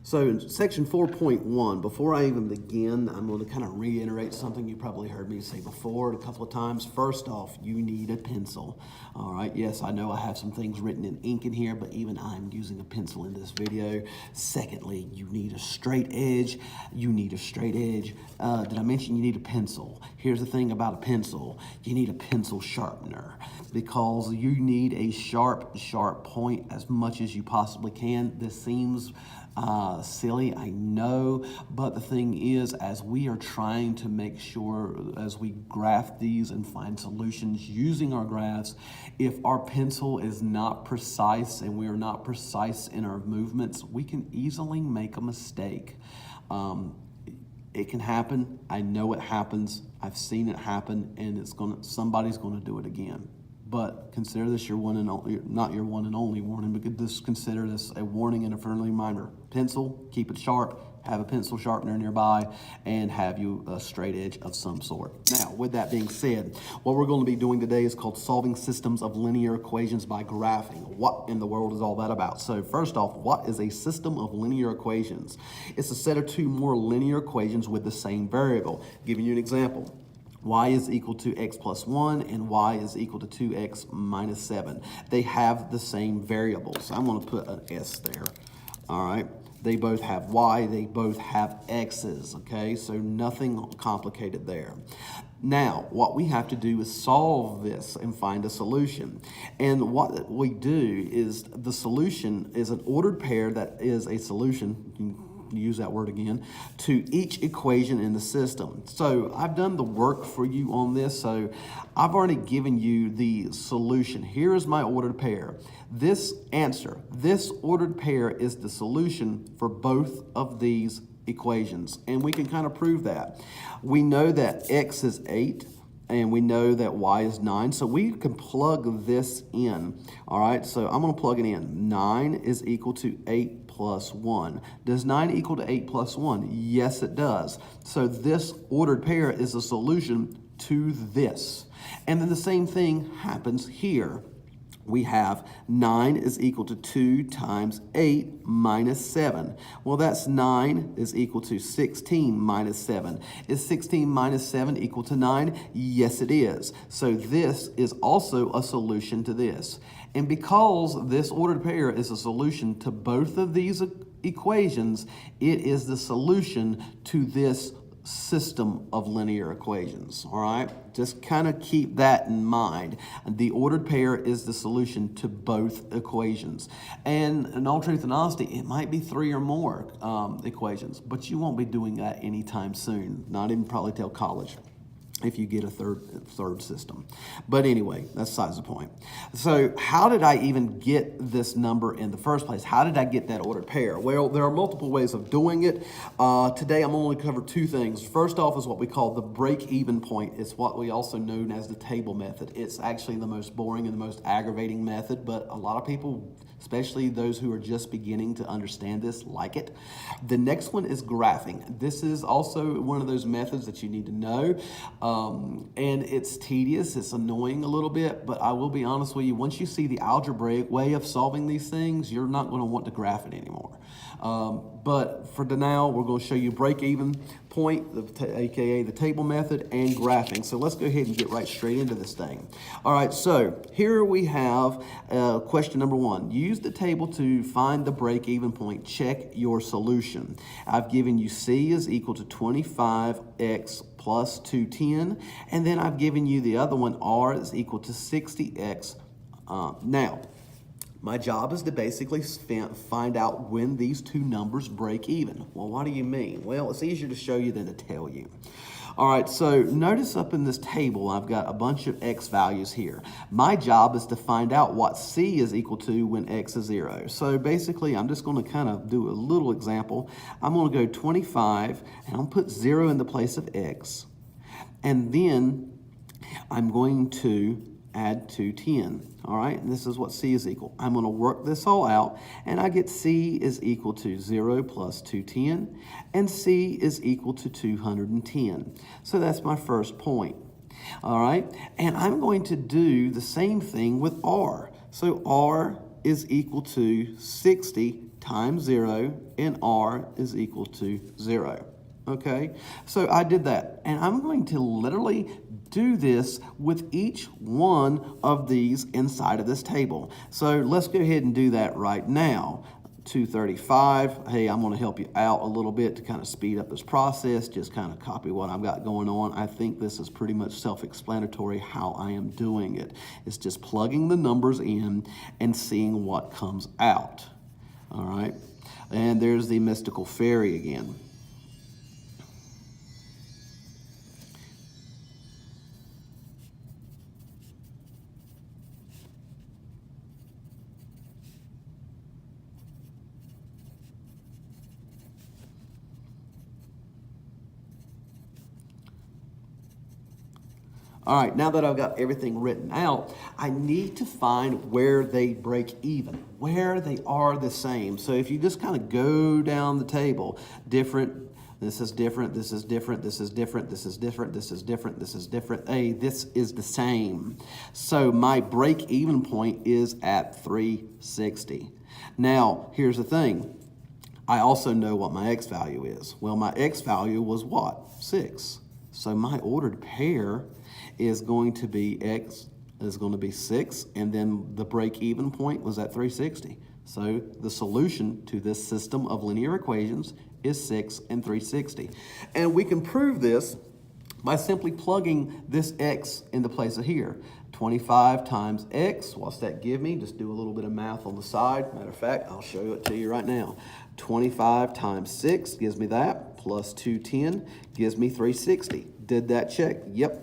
So in section 4.1, before I even begin, I'm going to kind of reiterate something you probably heard me say before a couple of times. First off, you need a pencil. All right, yes, I know I have some things written in ink in here, but even I'm using a pencil in this video. Secondly, you need a straight edge. Did I mention you need a pencil? Here's the thing about a pencil. You need a pencil sharpener because you need a sharp point as much as you possibly can. This seems silly, I know, but the thing is, as we are trying to make sure as we graph these and find solutions using our graphs, if our pencil is not precise and we are not precise in our movements, we can easily make a mistake. It can happen. I know it happens. I've seen it happen, and somebody's gonna do it again. But consider this your one and only, not your one and only warning, but just consider this a warning and a friendly reminder. Pencil, keep it sharp, have a pencil sharpener nearby, and have you a straight edge of some sort. Now, with that being said, what we're going to be doing today is called solving systems of linear equations by graphing. What in the world is all that about? So first off, what is a system of linear equations? It's a set of two more linear equations with the same variable. Giving you an example. Y is equal to x plus 1 and y is equal to 2x minus 7. They have the same variables. I'm going to put an S there. All right. They both have y, they both have x's, okay? So nothing complicated there. Now, what we have to do is solve this and find a solution. And what we do is the solution is an ordered pair that is a solution, use that word again, to each equation in the system. So I've done the work for you on this, so I've already given you the solution. Here is my ordered pair. This ordered pair is the solution for both of these equations, and we can kind of prove that. We know that x is 8, and we know that y is 9, so we can plug this in. All right, so I'm going to plug it in. 9 is equal to 8 plus 1. Does 9 equal to 8 plus 1? Yes, it does. So this ordered pair is a solution to this. And then the same thing happens here. We have 9 is equal to 2 times 8 minus 7. Well, that's 9 is equal to 16 minus 7. Is 16 minus 7 equal to 9? Yes, it is. So this is also a solution to this. And because this ordered pair is a solution to both of these equations, it is the solution to this system of linear equations. All right, just kind of keep that in mind. The ordered pair is the solution to both equations, and in all truth and honesty, it might be 3 or more equations, but you won't be doing that anytime soon, not even probably till college, if you get a third system. But anyway, that's besides the point. So how did I even get this number in the first place? How did I get that ordered pair? Well, there are multiple ways of doing it. Today I'm only cover 2 things. First off is what we call the break-even point. It's what we also know as the table method. It's actually the most boring and the most aggravating method, but a lot of people, especially those who are just beginning to understand this, like it. The next one is graphing. This is also one of those methods that you need to know. And it's tedious, it's annoying a little bit, but I will be honest with you, once you see the algebraic way of solving these things, you're not going to want to graph it anymore. But for now, we're going to show you break-even point, aka the table method, and graphing. So let's go ahead and get right straight into this thing. All right, so here we have question number 1. Use the table to find the break-even point. Check your solution. I've given you C is equal to 25x plus 210, and then I've given you the other one, R is equal to 60x. Now, my job is to basically find out when these two numbers break even. Well, what do you mean? Well, it's easier to show you than to tell you. All right, so notice up in this table, I've got a bunch of x values here. My job is to find out what C is equal to when x is 0. So basically, I'm just going to kind of do a little example. I'm going to go 25, and I'll put 0 in the place of x. And then I'm going to add 210. All right, and this is what C is equal. I'm going to work this all out, and I get C is equal to 0 plus 210, and C is equal to 210. So that's my first point. All right, and I'm going to do the same thing with R. So R is equal to 60 times 0, and r is equal to 0. Okay, so I did that, and I'm going to literally do this with each one of these inside of this table. So let's go ahead and do that right now. 235, hey, I'm gonna help you out a little bit to kind of speed up this process, just kind of copy what I've got going on. I think this is pretty much self-explanatory how I am doing it. It's just plugging the numbers in and seeing what comes out, all right? And there's the mystical fairy again. All right, now that I've got everything written out, I need to find where they break even, where they are the same. So if you just kind of go down the table, different, this is different, this is different, this is different, this is different, this is different, this is different, hey, this is the same. So my break even point is at 360. Now, here's the thing. I also know what my X value is. Well, my X value was what? 6. So my ordered pair is going to be X is going to be 6, and then the break-even point was at 360. So the solution to this system of linear equations is 6 and 360. And we can prove this by simply plugging this X into place of here. 25 times X, what's that give me? Just do a little bit of math on the side. Matter of fact, I'll show it to you right now. 25 times 6 gives me that, plus 210 gives me 360. Did that check? Yep.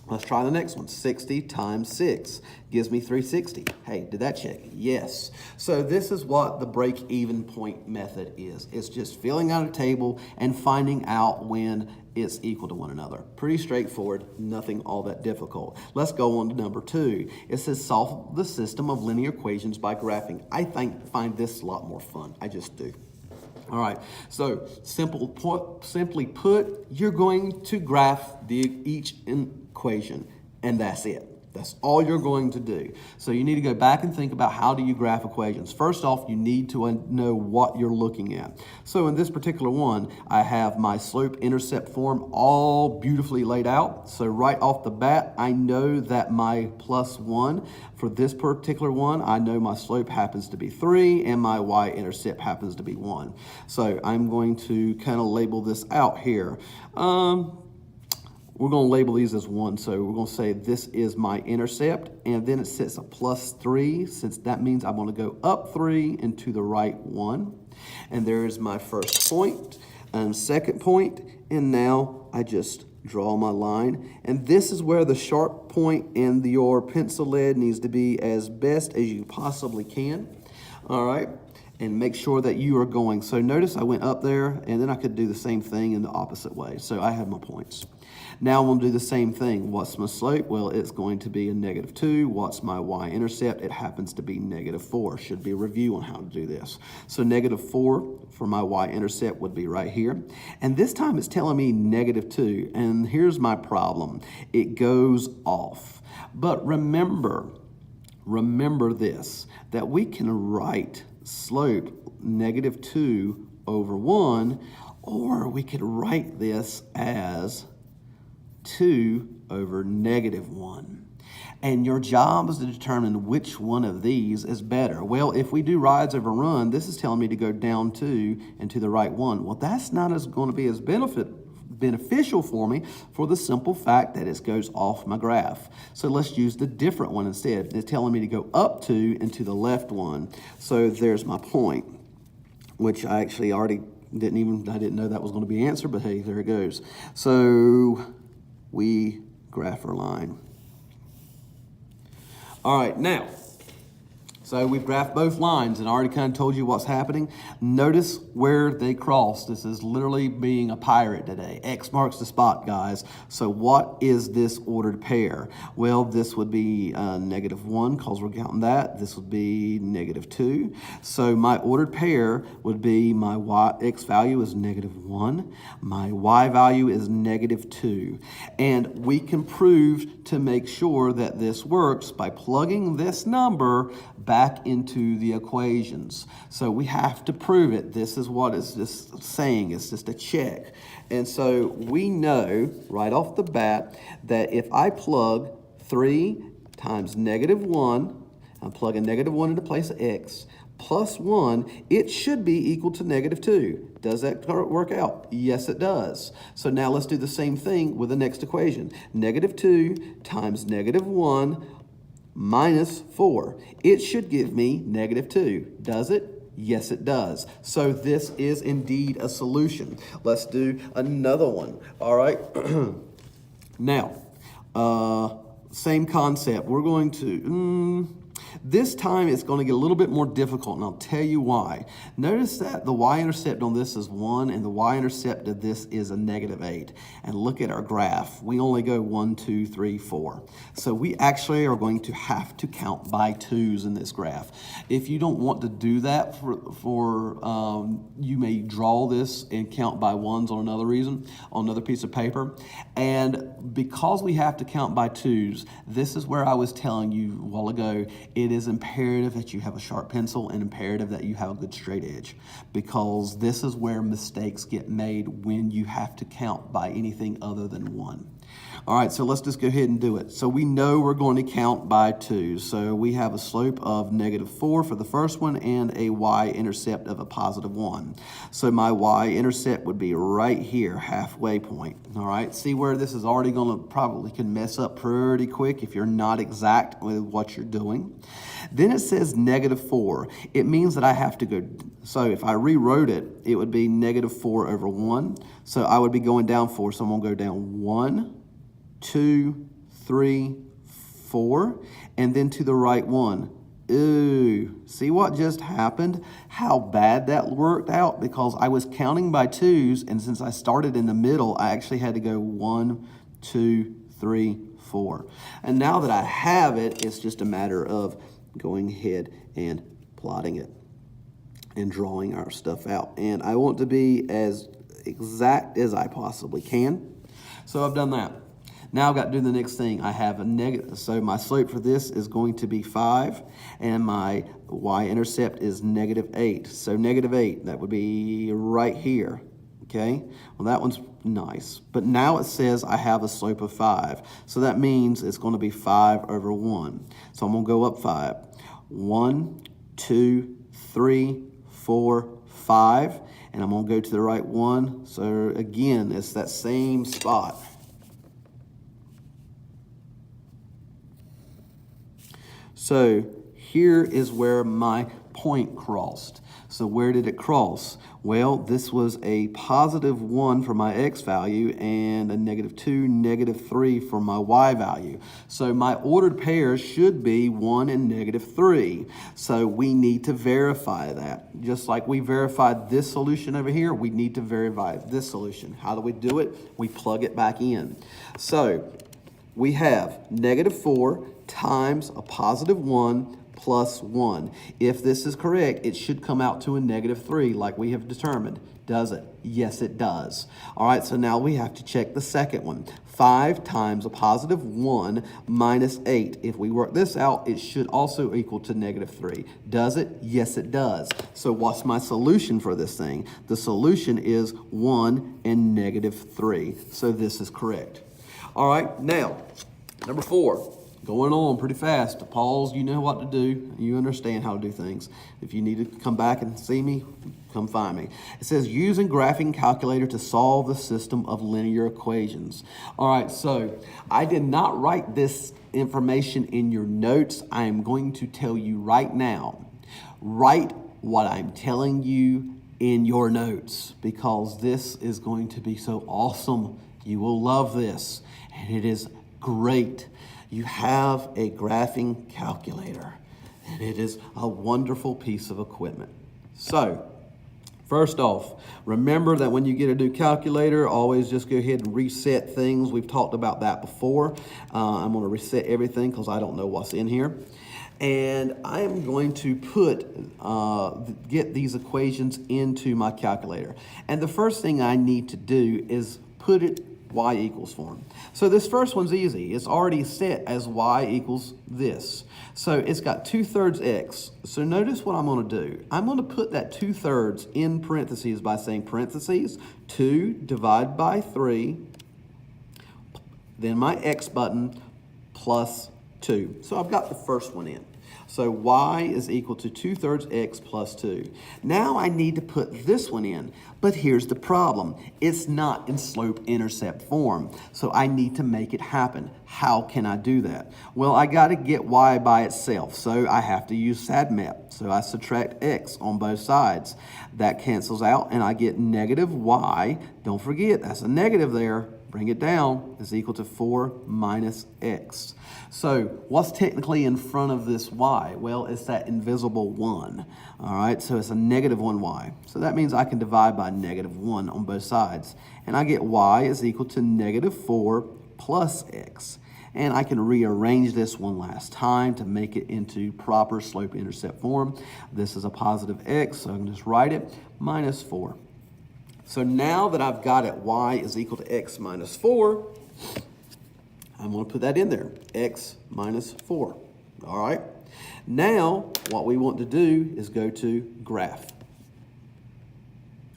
Let's try the next one. 60 times 6 gives me 360. Hey, did that check? Yes. So this is what the break-even point method is. It's just filling out a table and finding out when it's equal to one another. Pretty straightforward, nothing all that difficult. Let's go on to number 2. It says solve the system of linear equations by graphing. I find this a lot more fun. I just do. All right, so simply put, you're going to graph each equation, and that's it. That's all you're going to do. So you need to go back and think about how do you graph equations. First off, you need to know what you're looking at. So in this particular one, I have my slope-intercept form all beautifully laid out. So right off the bat, I know that my +1, for this particular one, I know my slope happens to be 3 and my y-intercept happens to be 1. So I'm going to kind of label this out here. We're going to label these as 1, so we're going to say this is my intercept, and then it sets a +3, since that means I'm going to go up 3 and to the right 1. And there is my first point and second point, and now I just draw my line. And this is where the sharp point and your pencil lead needs to be as best as you possibly can. All right. And make sure that you are going. So notice I went up there, and then I could do the same thing in the opposite way. So I have my points. Now I'm going to do the same thing. What's my slope? Well, it's going to be a -2. What's my y-intercept? It happens to be -4. Should be a review on how to do this. So -4 for my y-intercept would be right here. And this time it's telling me -2. And here's my problem. It goes off. But remember this, that we can write slope -2 over 1, or we could write this as 2 over -1. And your job is to determine which one of these is better. Well, if we do rides over run, this is telling me to go down 2 and to the right 1. Well, that's not going to be as beneficial for me, for the simple fact that it goes off my graph. So let's use the different one instead. It's telling me to go up 2 and to the left 1. So there's my point, which I actually already I didn't know that was going to be answered, but hey, there it goes. So we graph our line. All right, now, so we've graphed both lines and already kind of told you what's happening. Notice where they cross. This is literally being a pirate today. X marks the spot, guys. So what is this ordered pair? Well, this would be -1, because we're counting that. This would be -2. So my ordered pair would be my X value is -1. My Y value is -2. And we can prove to make sure that this works by plugging this number back back into the equations. So we have to prove it. This is what it's just saying. It's just a check. And so we know right off the bat that if I plug 3 times -1, I'm plugging -1 into place of x, plus 1, it should be equal to -2. Does that work out? Yes, it does. So now let's do the same thing with the next equation. -2 times -1 minus 4. It should give me -2. Does it? Yes, it does. So this is indeed a solution. Let's do another one. All right. Now, same concept. We're going to... This time it's going to get a little bit more difficult, and I'll tell you why. Notice that the y-intercept on this is 1, and the y-intercept of this is a -8. And look at our graph. We only go 1, 2, 3, 4. So we actually are going to have to count by 2s in this graph. If you don't want to do that, you may draw this and count by 1s on another piece of paper. And because we have to count by 2s, this is where I was telling you a while ago, it is imperative that you have a sharp pencil and imperative that you have a good straight edge, because this is where mistakes get made when you have to count by anything other than 1. All right, so let's just go ahead and do it. So we know we're going to count by 2. So we have a slope of -4 for the first one and a y-intercept of a +1. So my y-intercept would be right here, halfway point. All right, see where this is already going to probably can mess up pretty quick if you're not exact with what you're doing. Then it says -4. It means that I have to go, so if I rewrote it, it would be -4 over 1. So I would be going down 4, so I'm going to go down 1, 2, 3, 4, and then to the right 1. Ooh, see what just happened? How bad that worked out, because I was counting by 2s, and since I started in the middle, I actually had to go 1, 2, 3, 4. And now that I have it, it's just a matter of going ahead and plotting it and drawing our stuff out. And I want to be as exact as I possibly can. So I've done that. Now I've got to do the next thing. I have a negative, so my slope for this is going to be 5, and my y-intercept is -8. So -8, that would be right here, okay? Well, that one's nice. But now it says I have a slope of 5. So that means it's going to be 5 over 1. So I'm going to go up 5. 1, 2, 3, 4, 5. And I'm going to go to the right one. So again, it's that same spot. So here is where my point crossed. So where did it cross? Well, this was a +1 for my x value and a -2, -3 for my y value. So my ordered pairs should be 1 and -3. So we need to verify that. Just like we verified this solution over here, we need to verify this solution. How do we do it? We plug it back in. So we have -4 times a +1 plus 1. If this is correct, it should come out to a -3 like we have determined. Does it? Yes, it does. All right, so now we have to check the second one. 5 times a +1 minus 8. If we work this out, it should also equal to -3. Does it? Yes, it does. So what's my solution for this thing? The solution is 1 and -3. So this is correct. All right, now, number 4. Going on pretty fast. Pause, you know what to do. You understand how to do things. If you need to come back and see me, come find me. It says using graphing calculator to solve the system of linear equations. All right, so I did not write this information in your notes. I am going to tell you right now. Write what I'm telling you in your notes, because this is going to be so awesome. You will love this, and it is great. You have a graphing calculator, and it is a wonderful piece of equipment. So, first off, remember that when you get a new calculator, always just go ahead and reset things. We've talked about that before. I'm going to reset everything because I don't know what's in here. And I am going to get these equations into my calculator. And the first thing I need to do is put it y equals form. So this first one's easy. It's already set as y equals this. So it's got 2/3 x. So notice what I'm going to do. I'm going to put that 2/3 in parentheses by saying parentheses 2 divided by 3, then my x button plus 2. So I've got the first one in. So y is equal to 2/3 x plus 2. Now I need to put this one in, but here's the problem. It's not in slope-intercept form, so I need to make it happen. How can I do that? Well, I got to get y by itself, so I have to use SADMAP. So I subtract x on both sides. That cancels out, and I get negative y. Don't forget, that's a negative there. Bring it down, is equal to 4 minus x. So what's technically in front of this y? Well, it's that invisible 1. All right, so it's a negative 1y. So that means I can divide by negative 1 on both sides. And I get y is equal to negative 4 plus x. And I can rearrange this one last time to make it into proper slope-intercept form. This is a positive x, so I can just write it, minus 4. So now that I've got it, y is equal to x minus 4, I'm going to put that in there, x minus 4. All right. Now, what we want to do is go to graph.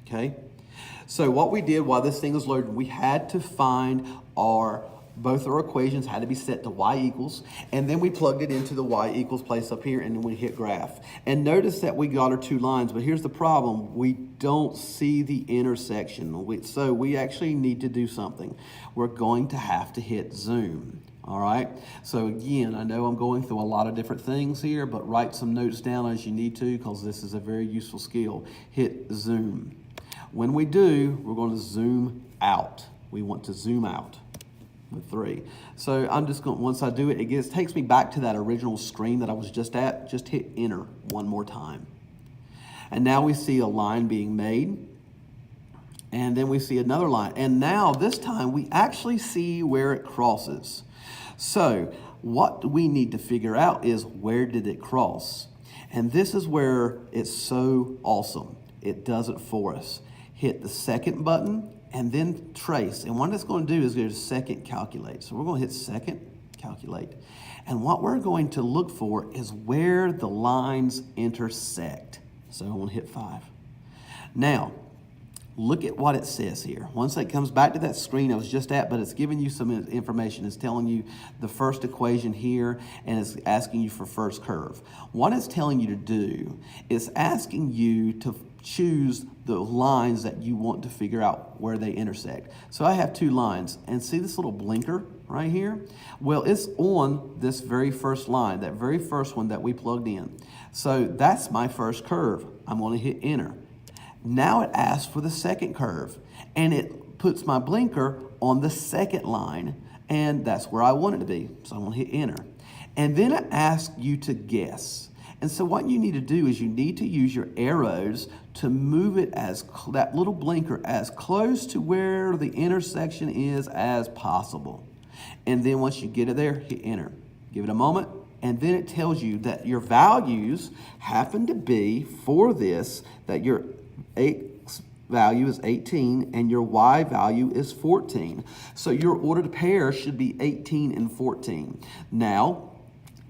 Okay. So what we did while this thing is loading, we had to find both our equations had to be set to y equals, and then we plugged it into the y equals place up here, and then we hit graph. And notice that we got our 2 lines, but here's the problem. We don't see the intersection, so we actually need to do something. We're going to have to hit zoom. All right, so again, I know I'm going through a lot of different things here, but write some notes down as you need to, because this is a very useful skill. Hit zoom. When we do, we're going to zoom out. We want to zoom out with 3. So I'm just going, once I do it, it takes me back to that original screen that I was just at. Just hit enter one more time. And now we see a line being made. And then we see another line. And now this time we actually see where it crosses. So what we need to figure out is, where did it cross? And this is where it's so awesome. It does it for us. Hit the second button and then trace. And what it's going to do is go to second calculate. So we're going to hit second calculate. And what we're going to look for is where the lines intersect. So I'm going to hit 5. Now, look at what it says here. Once it comes back to that screen I was just at, but it's giving you some information. It's telling you the first equation here, and it's asking you for first curve. What it's telling you to do is asking you to choose the lines that you want to figure out where they intersect. So I have 2 lines, and see this little blinker right here? Well, it's on this very first line, that very first one that we plugged in. So that's my first curve. I'm going to hit enter. Now it asks for the second curve, and it puts my blinker on the second line, and that's where I want it to be. So I'm going to hit enter. And then it asks you to guess. And so what you need to do is you need to use your arrows to move it that little blinker as close to where the intersection is as possible. And then once you get it there, hit enter. Give it a moment, and then it tells you that your values happen to be for this, that your x value is 18 and your y value is 14. So your ordered pair should be 18 and 14. Now,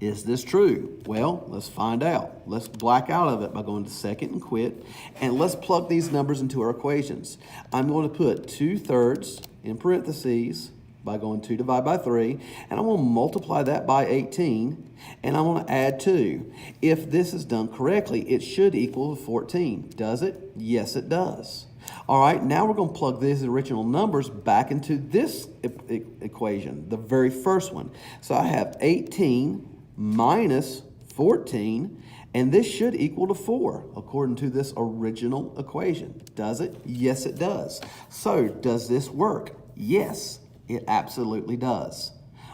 is this true? Well, let's find out. Let's black out of it by going to second and quit, and let's plug these numbers into our equations. I'm going to put 2/3 in parentheses by going 2 divided by 3, and I'm going to multiply that by 18, and I'm going to add 2. If this is done correctly, it should equal 14. Does it? Yes, it does. All right, now we're going to plug these original numbers back into this equation, the very first one. So I have 18 minus 14, and this should equal to 4 according to this original equation. Does it? Yes, it does. So does this work? Yes, it absolutely does.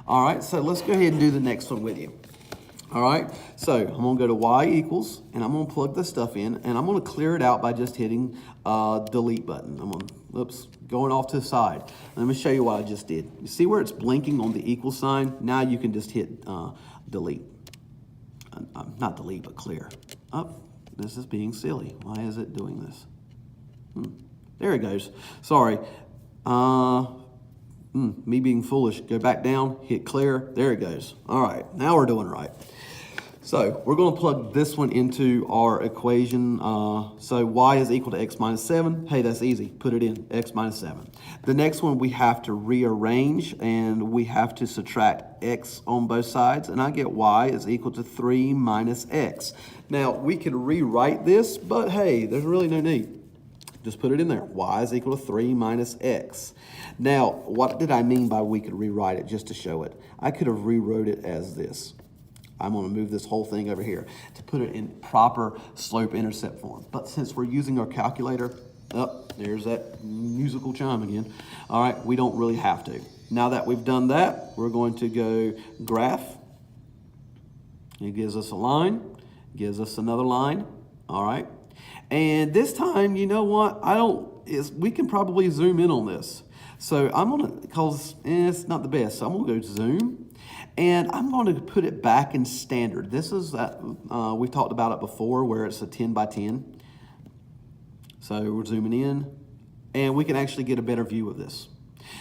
All right, so let's go ahead and do the next one with you. All right, so I'm going to go to y equals, and I'm going to plug this stuff in, and I'm going to clear it out by just hitting delete button. I'm going to, going off to the side. Let me show you what I just did. You see where it's blinking on the equal sign? Now you can just hit delete. Not delete, but clear. Oh, this is being silly. Why is it doing this? There it goes. Sorry. Me being foolish. Go back down, hit clear. There it goes. All right, now we're doing right. So we're going to plug this one into our equation. So y is equal to x minus 7. Hey, that's easy. Put it in, x minus 7. The next one we have to rearrange, and we have to subtract x on both sides, and I get y is equal to 3 minus x. Now, we can rewrite this, but hey, there's really no need. Just put it in there. Y is equal to 3 minus x. Now, what did I mean by we could rewrite it just to show it? I could have rewrote it as this. I'm going to move this whole thing over here to put it in proper slope-intercept form. But since we're using our calculator, there's that musical chime again. All right, we don't really have to. Now that we've done that, we're going to go graph. It gives us a line, gives us another line. All right. And this time, you know what? We can probably zoom in on this. So I'm going to, because it's not the best, so I'm going to go zoom. And I'm going to put it back in standard. This is, we've talked about it before, where it's a 10 by 10. So we're zooming in, and we can actually get a better view of this.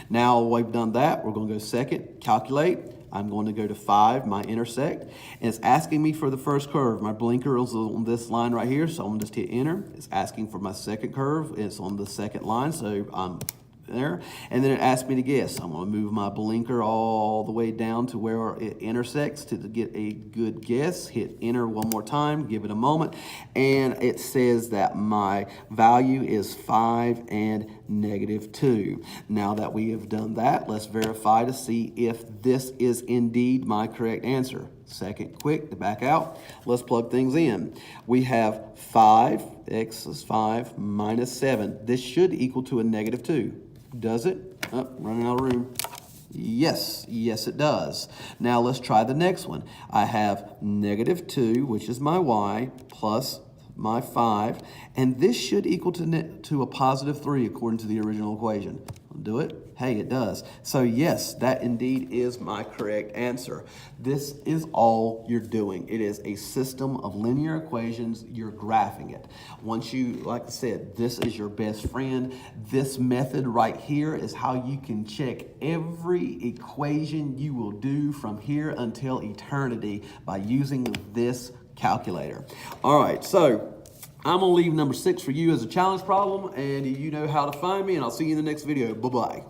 Now we've done that, we're going to go second, calculate. I'm going to go to 5, my intersect, and it's asking me for the first curve. My blinker is on this line right here, so I'm going to just hit enter. It's asking for my second curve. It's on the second line, so I'm there. And then it asks me to guess. I'm going to move my blinker all the way down to where it intersects to get a good guess. Hit enter one more time, give it a moment, and it says that my value is 5 and -2. Now that we have done that, let's verify to see if this is indeed my correct answer. Second quick to back out. Let's plug things in. We have 5, x is 5, minus 7. This should equal to a -2. Does it? Oh, running out of room. Yes, yes it does. Now let's try the next one. I have -2, which is my y, plus my 5, and this should equal to a +3 according to the original equation. Do it? Hey, it does. So yes, that indeed is my correct answer. This is all you're doing. It is a system of linear equations. You're graphing it. Once you, like I said, this is your best friend. This method right here is how you can check every equation you will do from here until eternity by using this calculator. All right, so I'm going to leave number 6 for you as a challenge problem, and you know how to find me, and I'll see you in the next video. Bye-bye.